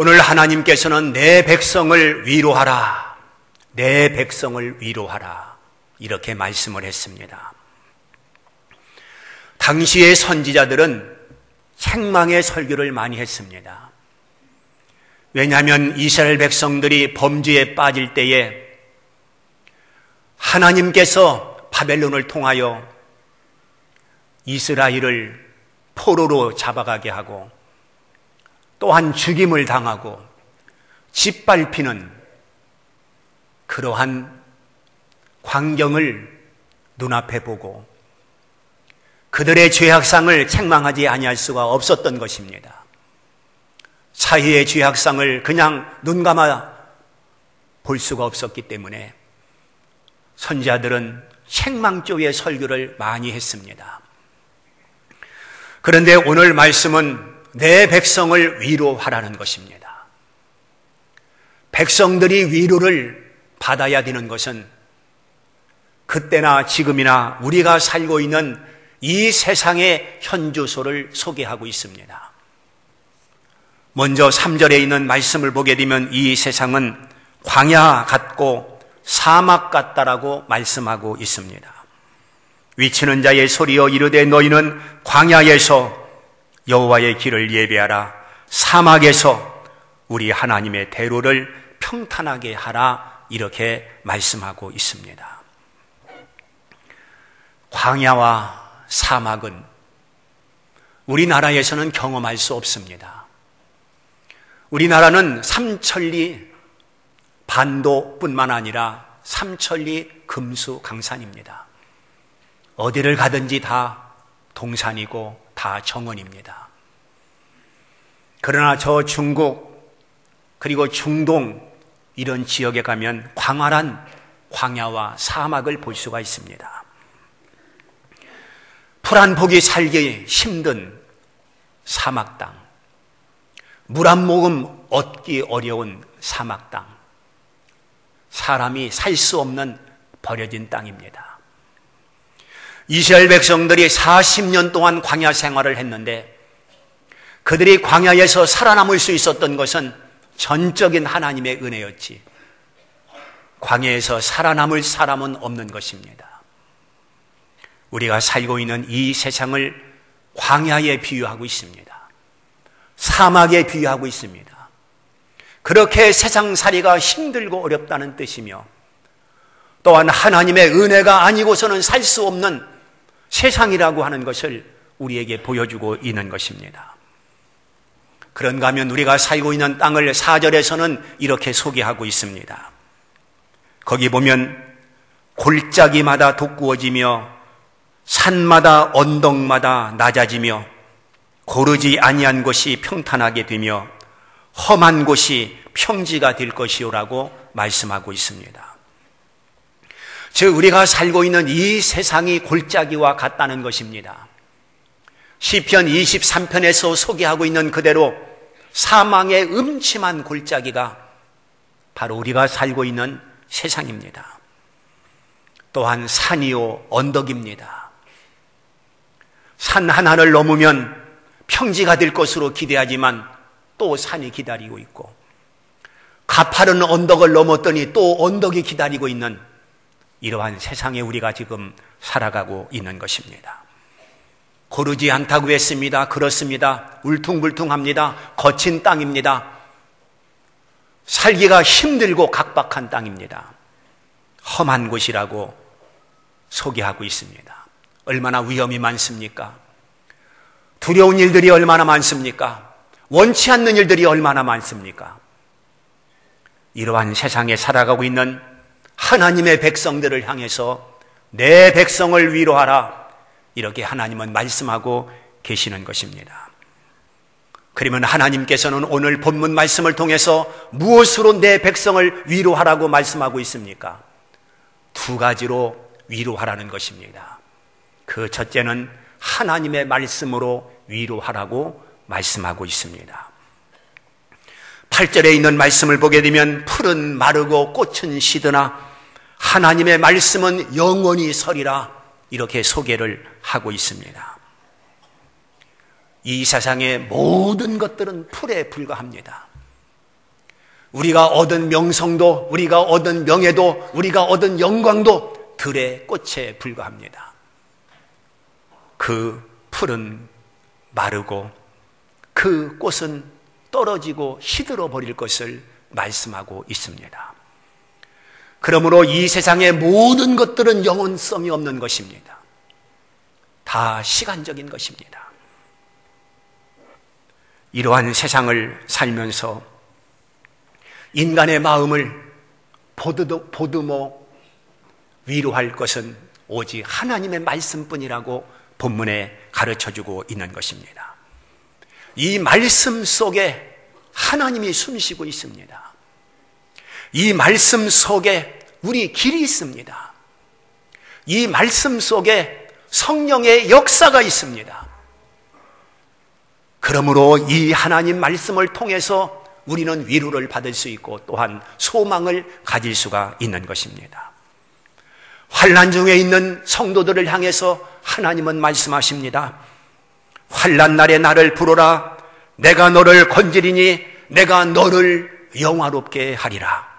오늘 하나님께서는 내 백성을 위로하라, 내 백성을 위로하라 이렇게 말씀을 했습니다. 당시의 선지자들은 책망의 설교를 많이 했습니다. 왜냐하면 이스라엘 백성들이 범죄에 빠질 때에 하나님께서 바벨론을 통하여 이스라엘을 포로로 잡아가게 하고 또한 죽임을 당하고 짓밟히는 그러한 광경을 눈앞에 보고 그들의 죄악상을 책망하지 아니할 수가 없었던 것입니다. 사회의 죄악상을 그냥 눈 감아 볼 수가 없었기 때문에 선지자들은 책망 쪽의 설교를 많이 했습니다. 그런데 오늘 말씀은 내 백성을 위로하라는 것입니다. 백성들이 위로를 받아야 되는 것은 그때나 지금이나 우리가 살고 있는 이 세상의 현주소를 소개하고 있습니다. 먼저 3절에 있는 말씀을 보게 되면 이 세상은 광야 같고 사막 같다라고 말씀하고 있습니다. 위치는 자의 소리여 이르되 너희는 광야에서 여호와의 길을 예배하라, 사막에서 우리 하나님의 대로를 평탄하게 하라 이렇게 말씀하고 있습니다. 광야와 사막은 우리나라에서는 경험할 수 없습니다. 우리나라는 삼천리 반도뿐만 아니라 삼천리 금수강산입니다. 어디를 가든지 다 동산이고 다 정원입니다. 그러나 저 중국 그리고 중동 이런 지역에 가면 광활한 광야와 사막을 볼 수가 있습니다. 풀 한 포기 살기 힘든 사막 땅, 물 한 모금 얻기 어려운 사막 땅, 사람이 살 수 없는 버려진 땅입니다. 이스라엘 백성들이 40년 동안 광야 생활을 했는데 그들이 광야에서 살아남을 수 있었던 것은 전적인 하나님의 은혜였지 광야에서 살아남을 사람은 없는 것입니다. 우리가 살고 있는 이 세상을 광야에 비유하고 있습니다. 사막에 비유하고 있습니다. 그렇게 세상살이가 힘들고 어렵다는 뜻이며 또한 하나님의 은혜가 아니고서는 살 수 없는 세상이라고 하는 것을 우리에게 보여주고 있는 것입니다. 그런가 하면 우리가 살고 있는 땅을 4절에서는 이렇게 소개하고 있습니다. 거기 보면 골짜기마다 돋구어지며 산마다 언덕마다 낮아지며 고르지 아니한 곳이 평탄하게 되며 험한 곳이 평지가 될 것이오라고 말씀하고 있습니다. 즉 우리가 살고 있는 이 세상이 골짜기와 같다는 것입니다. 시편 23편에서 소개하고 있는 그대로 사망의 음침한 골짜기가 바로 우리가 살고 있는 세상입니다. 또한 산이요 언덕입니다. 산 하나를 넘으면 평지가 될 것으로 기대하지만 또 산이 기다리고 있고 가파른 언덕을 넘었더니 또 언덕이 기다리고 있는 이러한 세상에 우리가 지금 살아가고 있는 것입니다. 고르지 않다고 했습니다. 그렇습니다. 울퉁불퉁합니다. 거친 땅입니다. 살기가 힘들고 각박한 땅입니다. 험한 곳이라고 소개하고 있습니다. 얼마나 위험이 많습니까? 두려운 일들이 얼마나 많습니까? 원치 않는 일들이 얼마나 많습니까? 이러한 세상에 살아가고 있는 하나님의 백성들을 향해서 내 백성을 위로하라 이렇게 하나님은 말씀하고 계시는 것입니다. 그러면 하나님께서는 오늘 본문 말씀을 통해서 무엇으로 내 백성을 위로하라고 말씀하고 있습니까? 두 가지로 위로하라는 것입니다. 그 첫째는 하나님의 말씀으로 위로하라고 말씀하고 있습니다. 8절에 있는 말씀을 보게 되면 풀은 마르고 꽃은 시드나 하나님의 말씀은 영원히 서리라 이렇게 소개를 하고 있습니다. 이 세상의 모든 것들은 풀에 불과합니다. 우리가 얻은 명성도, 우리가 얻은 명예도, 우리가 얻은 영광도 들의 꽃에 불과합니다. 그 풀은 마르고 그 꽃은 떨어지고 시들어 버릴 것을 말씀하고 있습니다. 그러므로 이 세상의 모든 것들은 영원성이 없는 것입니다. 다 시간적인 것입니다. 이러한 세상을 살면서 인간의 마음을 보듬어 위로할 것은 오직 하나님의 말씀뿐이라고 본문에 가르쳐주고 있는 것입니다. 이 말씀 속에 하나님이 숨쉬고 있습니다. 이 말씀 속에 우리 길이 있습니다. 이 말씀 속에 성령의 역사가 있습니다. 그러므로 이 하나님 말씀을 통해서 우리는 위로를 받을 수 있고 또한 소망을 가질 수가 있는 것입니다. 환난 중에 있는 성도들을 향해서 하나님은 말씀하십니다. 환난 날에 나를 부르라. 내가 너를 건지리니 내가 너를 영화롭게 하리라.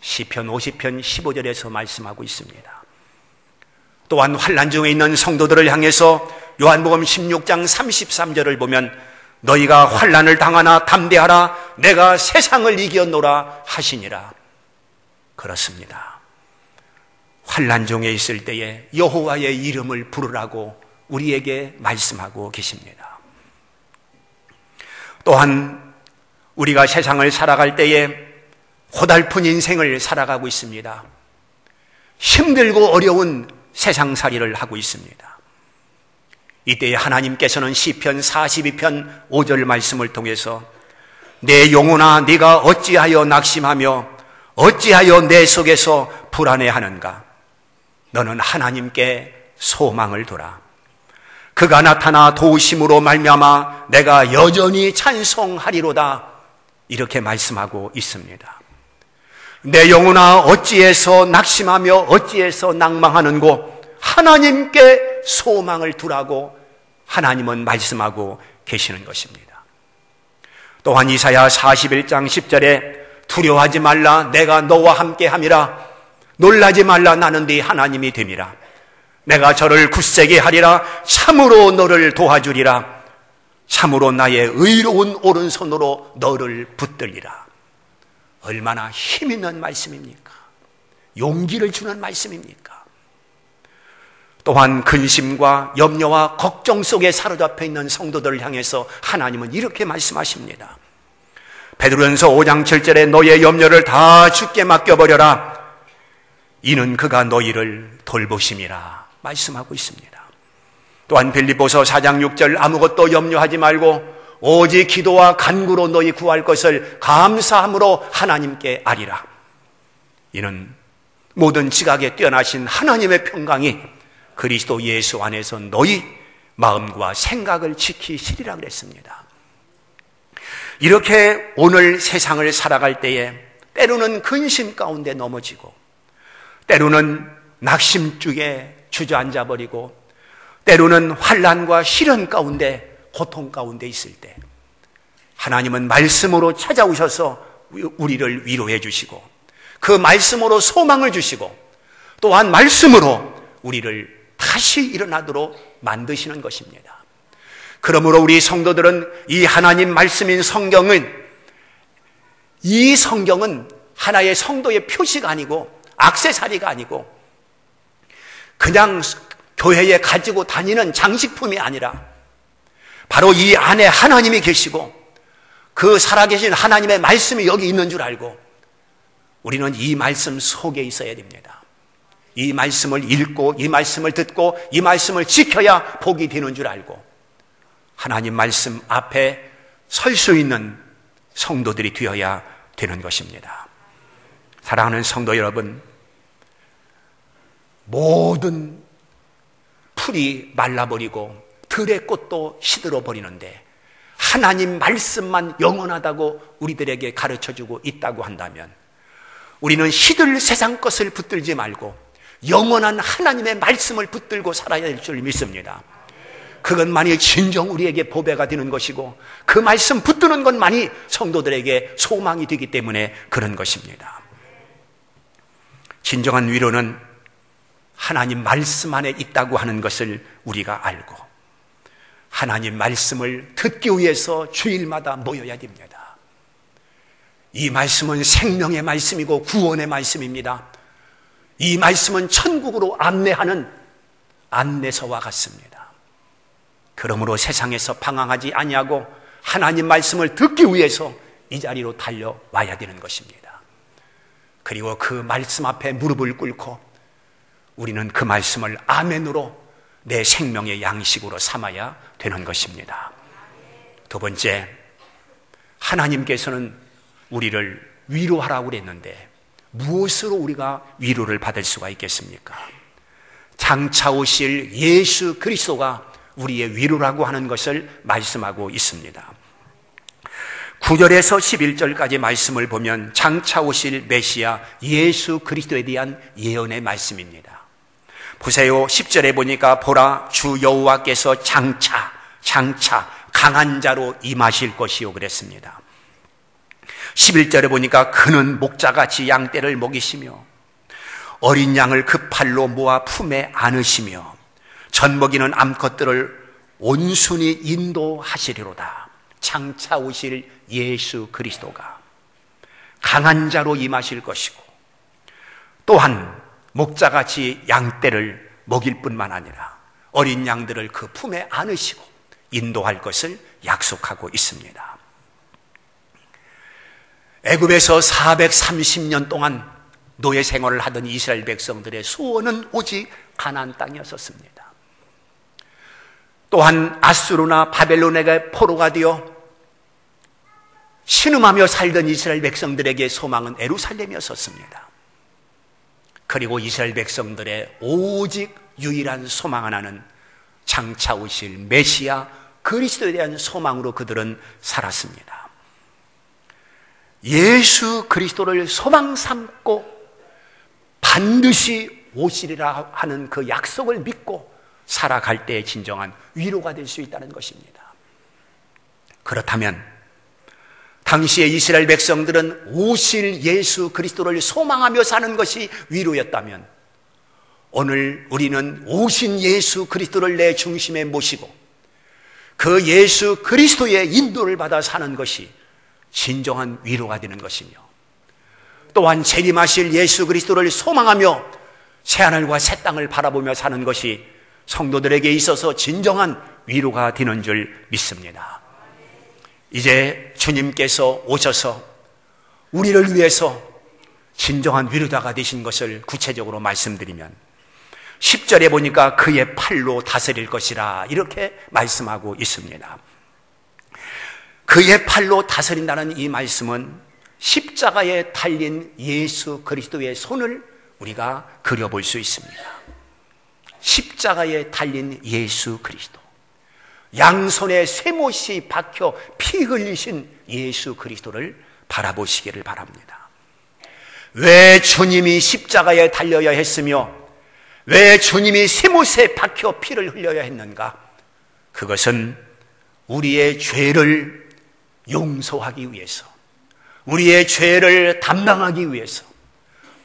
시편 50편 15절에서 말씀하고 있습니다. 또한 환난 중에 있는 성도들을 향해서 요한복음 16장 33절을 보면 너희가 환난을 당하나 담대하라. 내가 세상을 이겼노라 하시니라. 그렇습니다. 환난 중에 있을 때에 여호와의 이름을 부르라고 우리에게 말씀하고 계십니다. 또한 우리가 세상을 살아갈 때에 고달픈 인생을 살아가고 있습니다. 힘들고 어려운 세상살이를 하고 있습니다. 이때에 하나님께서는 시편 42편 5절 말씀을 통해서 내 영혼아 네가 어찌하여 낙심하며 어찌하여 내 속에서 불안해하는가. 너는 하나님께 소망을 두라. 그가 나타나 도우심으로 말미암아 내가 여전히 찬송하리로다. 이렇게 말씀하고 있습니다. 내 영혼아 어찌해서 낙심하며 어찌해서 낭망하는고 하나님께 소망을 두라고 하나님은 말씀하고 계시는 것입니다. 또한 이사야 41장 10절에 두려워하지 말라. 내가 너와 함께 함이라. 놀라지 말라. 나는 네 하나님이 됨이라. 내가 저를 굳세게 하리라. 참으로 너를 도와주리라. 참으로 나의 의로운 오른손으로 너를 붙들리라. 얼마나 힘있는 말씀입니까? 용기를 주는 말씀입니까? 또한 근심과 염려와 걱정 속에 사로잡혀 있는 성도들을 향해서 하나님은 이렇게 말씀하십니다. 베드로전서 5장 7절에 너의 염려를 다 주께 맡겨버려라. 이는 그가 너희를 돌보심이라 말씀하고 있습니다. 또한 빌립보서 4장 6절 아무것도 염려하지 말고 오직 기도와 간구로 너희 구할 것을 감사함으로 하나님께 아리라. 이는 모든 지각에 뛰어나신 하나님의 평강이 그리스도 예수 안에서 너희 마음과 생각을 지키시리라 그랬습니다. 이렇게 오늘 세상을 살아갈 때에 때로는 근심 가운데 넘어지고 때로는 낙심증에 주저앉아 버리고 때로는 환난과 시련 가운데 고통 가운데 있을 때 하나님은 말씀으로 찾아오셔서 우리를 위로해 주시고 그 말씀으로 소망을 주시고 또한 말씀으로 우리를 다시 일어나도록 만드시는 것입니다. 그러므로 우리 성도들은 이 하나님 말씀인 성경은 이 성경은 하나의 성도의 표시가 아니고 액세서리가 아니고 그냥 교회에 가지고 다니는 장식품이 아니라 바로 이 안에 하나님이 계시고 그 살아계신 하나님의 말씀이 여기 있는 줄 알고 우리는 이 말씀 속에 있어야 됩니다. 이 말씀을 읽고 이 말씀을 듣고 이 말씀을 지켜야 복이 되는 줄 알고 하나님 말씀 앞에 설 수 있는 성도들이 되어야 되는 것입니다. 사랑하는 성도 여러분, 모든 풀이 말라버리고 들의 꽃도 시들어버리는데 하나님 말씀만 영원하다고 우리들에게 가르쳐주고 있다고 한다면 우리는 시들 세상 것을 붙들지 말고 영원한 하나님의 말씀을 붙들고 살아야 될 줄 믿습니다. 그것만이 진정 우리에게 보배가 되는 것이고 그 말씀 붙드는 것만이 성도들에게 소망이 되기 때문에 그런 것입니다. 진정한 위로는 하나님 말씀 안에 있다고 하는 것을 우리가 알고 하나님 말씀을 듣기 위해서 주일마다 모여야 됩니다. 이 말씀은 생명의 말씀이고 구원의 말씀입니다. 이 말씀은 천국으로 안내하는 안내서와 같습니다. 그러므로 세상에서 방황하지 아니하고 하나님 말씀을 듣기 위해서 이 자리로 달려와야 되는 것입니다. 그리고 그 말씀 앞에 무릎을 꿇고 우리는 그 말씀을 아멘으로 내 생명의 양식으로 삼아야 되는 것입니다. 두 번째, 하나님께서는 우리를 위로하라고 그랬는데 무엇으로 우리가 위로를 받을 수가 있겠습니까? 장차 오실 예수 그리스도가 우리의 위로라고 하는 것을 말씀하고 있습니다. 9절에서 11절까지 말씀을 보면 장차 오실 메시아 예수 그리스도에 대한 예언의 말씀입니다. 보세요. 10절에 보니까 보라 주 여호와께서 장차 강한 자로 임하실 것이요 그랬습니다. 11절에 보니까 그는 목자같이 양떼를 먹이시며 어린 양을 그 팔로 모아 품에 안으시며 젖먹이는 암컷들을 온순히 인도하시리로다. 장차 오실 예수 그리스도가 강한 자로 임하실 것이고 또한 목자같이 양떼를 먹일 뿐만 아니라 어린 양들을 그 품에 안으시고 인도할 것을 약속하고 있습니다. 애굽에서 430년 동안 노예 생활을 하던 이스라엘 백성들의 소원은 오직 가나안 땅이었습니다. 또한 아수르나 바벨론에게 포로가 되어 신음하며 살던 이스라엘 백성들에게 소망은 예루살렘이었습니다. 그리고 이스라엘 백성들의 오직 유일한 소망 하나는 장차 오실 메시아 그리스도에 대한 소망으로 그들은 살았습니다. 예수 그리스도를 소망 삼고 반드시 오시리라 하는 그 약속을 믿고 살아갈 때의 진정한 위로가 될 수 있다는 것입니다. 그렇다면 당시에 이스라엘 백성들은 오실 예수 그리스도를 소망하며 사는 것이 위로였다면 오늘 우리는 오신 예수 그리스도를 내 중심에 모시고 그 예수 그리스도의 인도를 받아 사는 것이 진정한 위로가 되는 것이며 또한 재림하실 예수 그리스도를 소망하며 새하늘과 새 땅을 바라보며 사는 것이 성도들에게 있어서 진정한 위로가 되는 줄 믿습니다. 이제 주님께서 오셔서 우리를 위해서 진정한 위로자가 되신 것을 구체적으로 말씀드리면 10절에 보니까 그의 팔로 다스릴 것이라 이렇게 말씀하고 있습니다. 그의 팔로 다스린다는 이 말씀은 십자가에 달린 예수 그리스도의 손을 우리가 그려볼 수 있습니다. 십자가에 달린 예수 그리스도, 양손에 쇠못이 박혀 피 흘리신 예수 그리스도를 바라보시기를 바랍니다. 왜 주님이 십자가에 달려야 했으며 왜 주님이 쇠못에 박혀 피를 흘려야 했는가? 그것은 우리의 죄를 용서하기 위해서, 우리의 죄를 담당하기 위해서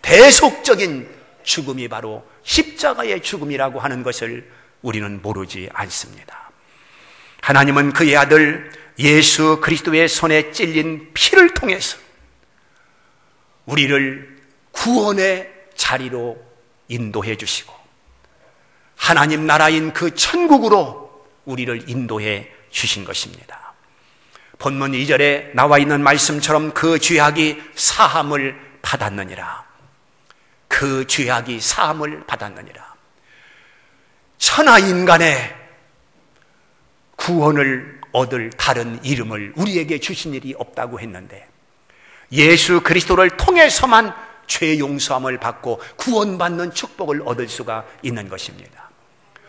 대속적인 죽음이 바로 십자가의 죽음이라고 하는 것을 우리는 모르지 않습니다. 하나님은 그의 아들 예수 그리스도의 손에 찔린 피를 통해서 우리를 구원의 자리로 인도해 주시고 하나님 나라인 그 천국으로 우리를 인도해 주신 것입니다. 본문 2절에 나와 있는 말씀처럼 그 죄악이 사함을 받았느니라. 그 죄악이 사함을 받았느니라. 천하 인간의 구원을 얻을 다른 이름을 우리에게 주신 일이 없다고 했는데 예수 그리스도를 통해서만 죄 용서함을 받고 구원받는 축복을 얻을 수가 있는 것입니다.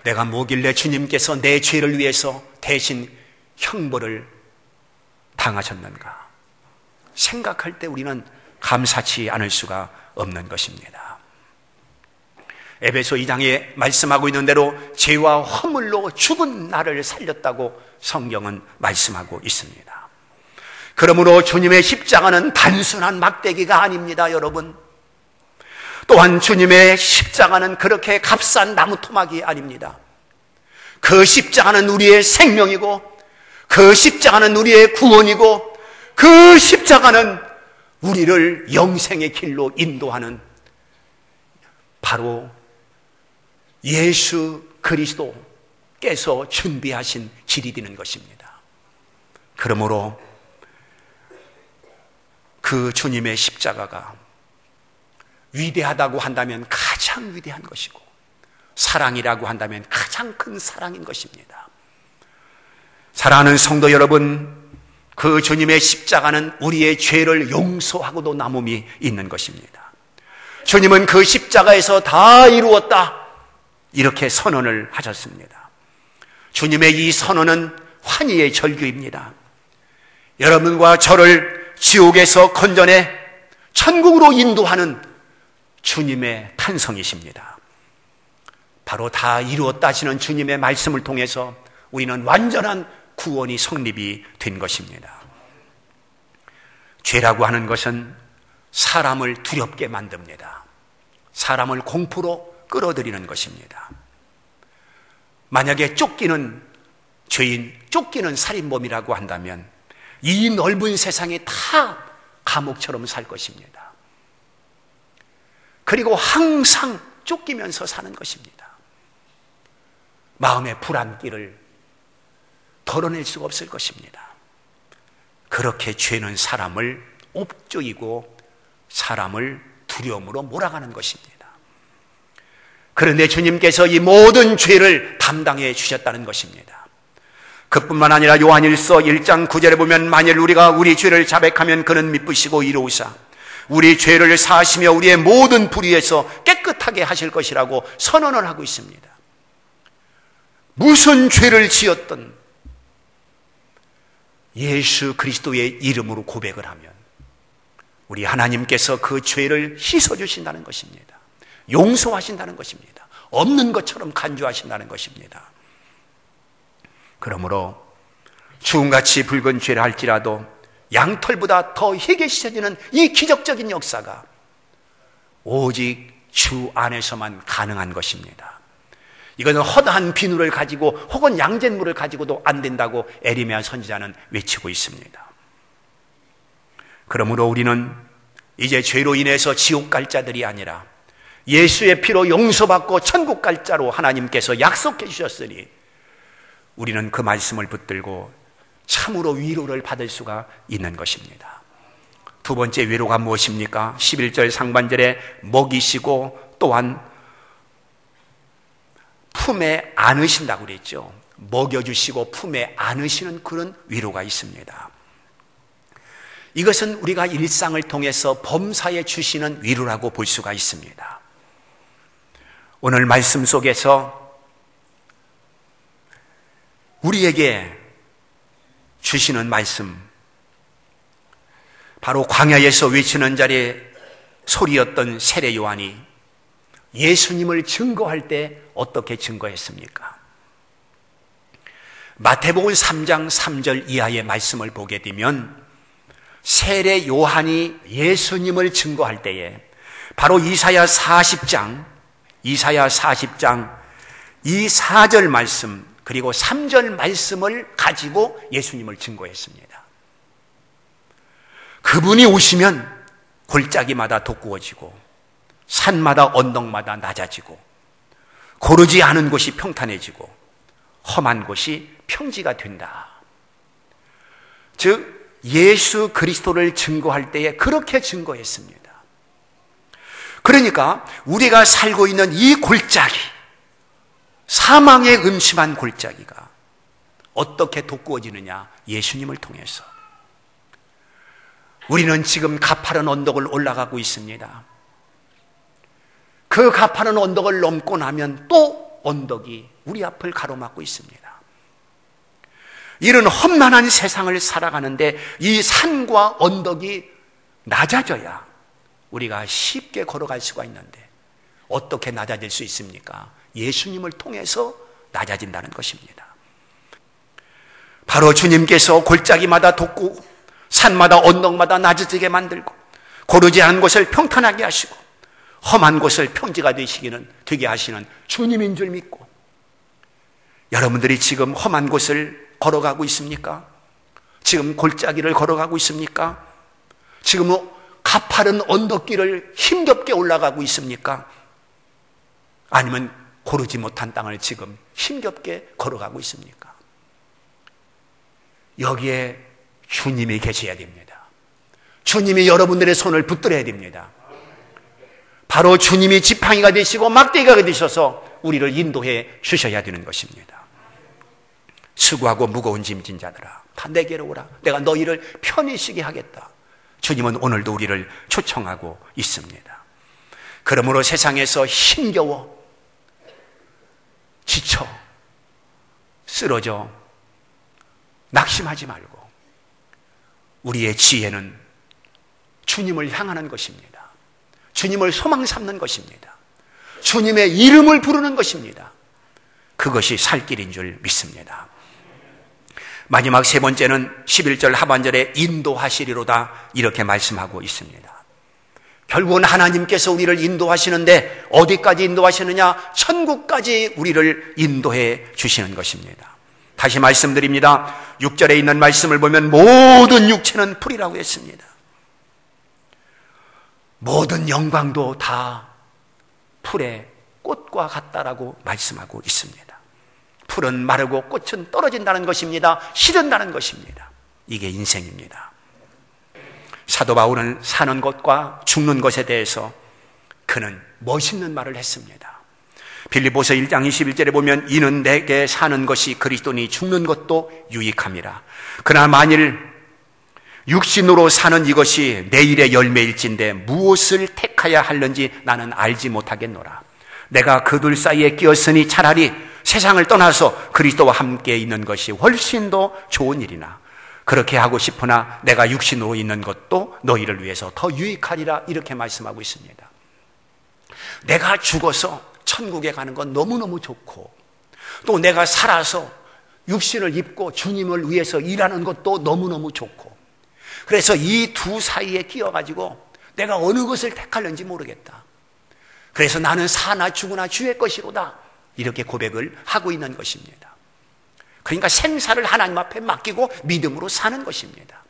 내가 뭐길래 주님께서 내 죄를 위해서 대신 형벌을 당하셨는가 생각할 때 우리는 감사치 않을 수가 없는 것입니다. 에베소 2장에 말씀하고 있는 대로 죄와 허물로 죽은 나를 살렸다고 성경은 말씀하고 있습니다. 그러므로 주님의 십자가는 단순한 막대기가 아닙니다, 여러분. 또한 주님의 십자가는 그렇게 값싼 나무 토막이 아닙니다. 그 십자가는 우리의 생명이고, 그 십자가는 우리의 구원이고, 그 십자가는 우리를 영생의 길로 인도하는 바로 예수 그리스도께서 준비하신 길이 되는 것입니다. 그러므로 그 주님의 십자가가 위대하다고 한다면 가장 위대한 것이고, 사랑이라고 한다면 가장 큰 사랑인 것입니다. 사랑하는 성도 여러분, 그 주님의 십자가는 우리의 죄를 용서하고도 남음이 있는 것입니다. 주님은 그 십자가에서 다 이루었다, 이렇게 선언을 하셨습니다. 주님의 이 선언은 환희의 절규입니다. 여러분과 저를 지옥에서 건져내 천국으로 인도하는 주님의 탄성이십니다. 바로 다 이루었다 하시는 주님의 말씀을 통해서 우리는 완전한 구원이 성립이 된 것입니다. 죄라고 하는 것은 사람을 두렵게 만듭니다. 사람을 공포로 끌어들이는 것입니다. 만약에 쫓기는 죄인, 쫓기는 살인범이라고 한다면 이 넓은 세상에 다 감옥처럼 살 것입니다. 그리고 항상 쫓기면서 사는 것입니다. 마음의 불안기를 덜어낼 수가 없을 것입니다. 그렇게 죄는 사람을 옵조이고 사람을 두려움으로 몰아가는 것입니다. 그런데 주님께서 이 모든 죄를 담당해 주셨다는 것입니다. 그뿐만 아니라 요한일서 1장 9절에 보면 만일 우리가 우리 죄를 자백하면 그는 미쁘시고 이로우사 우리 죄를 사하시며 우리의 모든 불의에서 깨끗하게 하실 것이라고 선언을 하고 있습니다. 무슨 죄를 지었든 예수 그리스도의 이름으로 고백을 하면 우리 하나님께서 그 죄를 씻어주신다는 것입니다. 용서하신다는 것입니다. 없는 것처럼 간주하신다는 것입니다. 그러므로 주음같이 붉은 죄를 할지라도 양털보다 더 희게 씻어지는 이 기적적인 역사가 오직 주 안에서만 가능한 것입니다. 이거는 허다한 비누를 가지고 혹은 양잿물을 가지고도 안 된다고 에레미야 선지자는 외치고 있습니다. 그러므로 우리는 이제 죄로 인해서 지옥 갈 자들이 아니라 예수의 피로 용서받고 천국 갈 자로 하나님께서 약속해 주셨으니 우리는 그 말씀을 붙들고 참으로 위로를 받을 수가 있는 것입니다. 두 번째 위로가 무엇입니까? 11절 상반절에 먹이시고 또한 품에 안으신다고 그랬죠. 먹여주시고 품에 안으시는 그런 위로가 있습니다. 이것은 우리가 일상을 통해서 범사에 주시는 위로라고 볼 수가 있습니다. 오늘 말씀 속에서 우리에게 주시는 말씀, 바로 광야에서 외치는 자리에 소리였던 세례 요한이 예수님을 증거할 때 어떻게 증거했습니까? 마태복음 3장 3절 이하의 말씀을 보게 되면 세례 요한이 예수님을 증거할 때에 바로 이사야 40장 이 4절 말씀 그리고 3절 말씀을 가지고 예수님을 증거했습니다. 그분이 오시면 골짜기마다 돋구어지고 산마다 언덕마다 낮아지고 고르지 않은 곳이 평탄해지고 험한 곳이 평지가 된다. 즉 예수 그리스도를 증거할 때에 그렇게 증거했습니다. 그러니까 우리가 살고 있는 이 골짜기, 사망의 음침한 골짜기가 어떻게 돋구어지느냐? 예수님을 통해서. 우리는 지금 가파른 언덕을 올라가고 있습니다. 그 가파른 언덕을 넘고 나면 또 언덕이 우리 앞을 가로막고 있습니다. 이런 험난한 세상을 살아가는데 이 산과 언덕이 낮아져야 우리가 쉽게 걸어갈 수가 있는데 어떻게 낮아질 수 있습니까? 예수님을 통해서 낮아진다는 것입니다. 바로 주님께서 골짜기마다 돋고 산마다 언덕마다 낮아지게 만들고 고르지 않은 곳을 평탄하게 하시고 험한 곳을 평지가 되게 하시는 주님인 줄 믿고, 여러분들이 지금 험한 곳을 걸어가고 있습니까? 지금 골짜기를 걸어가고 있습니까? 지금 가파른 언덕길을 힘겹게 올라가고 있습니까? 아니면 고르지 못한 땅을 지금 힘겹게 걸어가고 있습니까? 여기에 주님이 계셔야 됩니다. 주님이 여러분들의 손을 붙들어야 됩니다. 바로 주님이 지팡이가 되시고 막대기가 되셔서 우리를 인도해 주셔야 되는 것입니다. 수고하고 무거운 짐진 자들아, 다 내게로 오라. 내가 너희를 편히 쉬게 하겠다. 주님은 오늘도 우리를 초청하고 있습니다. 그러므로 세상에서 힘겨워, 지쳐, 쓰러져 낙심하지 말고 우리의 지혜는 주님을 향하는 것입니다. 주님을 소망 삼는 것입니다. 주님의 이름을 부르는 것입니다. 그것이 살 길인 줄 믿습니다. 마지막 세 번째는 11절 하반절에 인도하시리로다 이렇게 말씀하고 있습니다. 결국은 하나님께서 우리를 인도하시는데 어디까지 인도하시느냐? 천국까지 우리를 인도해 주시는 것입니다. 다시 말씀드립니다. 6절에 있는 말씀을 보면 모든 육체는 풀이라고 했습니다. 모든 영광도 다 풀의 꽃과 같다라고 말씀하고 있습니다. 풀은 마르고 꽃은 떨어진다는 것입니다. 시든다는 것입니다. 이게 인생입니다. 사도 바울은 사는 것과 죽는 것에 대해서 그는 멋있는 말을 했습니다. 빌립보서 1장 21절에 보면 이는 내게 사는 것이 그리스도니 죽는 것도 유익함이라. 그러나 만일 육신으로 사는 이것이 내일의 열매일진데 무엇을 택하야 할는지 나는 알지 못하겠노라. 내가 그 둘 사이에 끼었으니 차라리 세상을 떠나서 그리스도와 함께 있는 것이 훨씬 더 좋은 일이나 그렇게 하고 싶으나 내가 육신으로 있는 것도 너희를 위해서 더 유익하리라 이렇게 말씀하고 있습니다. 내가 죽어서 천국에 가는 건 너무너무 좋고 또 내가 살아서 육신을 입고 주님을 위해서 일하는 것도 너무너무 좋고 그래서 이 두 사이에 끼어가지고 내가 어느 것을 택할는지 모르겠다. 그래서 나는 사나 죽으나 주의 것이로다. 이렇게 고백을 하고 있는 것입니다. 그러니까 생사를 하나님 앞에 맡기고 믿음으로 사는 것입니다.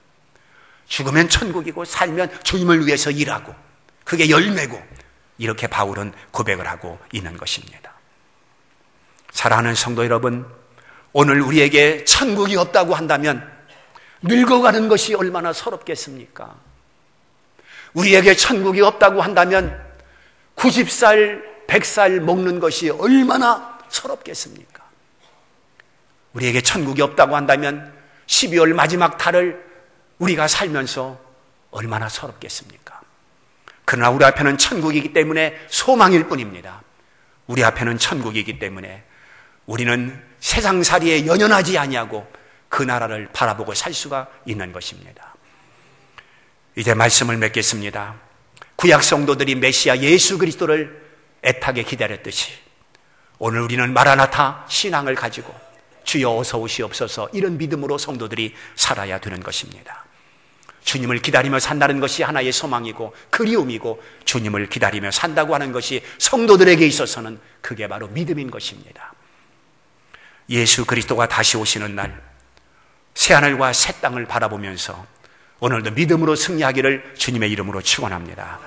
죽으면 천국이고 살면 주님을 위해서 일하고 그게 열매고 이렇게 바울은 고백을 하고 있는 것입니다. 사랑하는 성도 여러분, 오늘 우리에게 천국이 없다고 한다면 늙어가는 것이 얼마나 서럽겠습니까? 우리에게 천국이 없다고 한다면 90살, 100살 먹는 것이 얼마나 서럽겠습니까? 우리에게 천국이 없다고 한다면 12월 마지막 달을 우리가 살면서 얼마나 서럽겠습니까? 그러나 우리 앞에는 천국이기 때문에 소망일 뿐입니다. 우리 앞에는 천국이기 때문에 우리는 세상살이에 연연하지 아니하고 그 나라를 바라보고 살 수가 있는 것입니다. 이제 말씀을 맺겠습니다. 구약 성도들이 메시아 예수 그리스도를 애타게 기다렸듯이 오늘 우리는 마라나타 신앙을 가지고 주여 어서 오시옵소서 이런 믿음으로 성도들이 살아야 되는 것입니다. 주님을 기다리며 산다는 것이 하나의 소망이고 그리움이고 주님을 기다리며 산다고 하는 것이 성도들에게 있어서는 그게 바로 믿음인 것입니다. 예수 그리스도가 다시 오시는 날 새하늘과 새 땅을 바라보면서 오늘도 믿음으로 승리하기를 주님의 이름으로 축원합니다.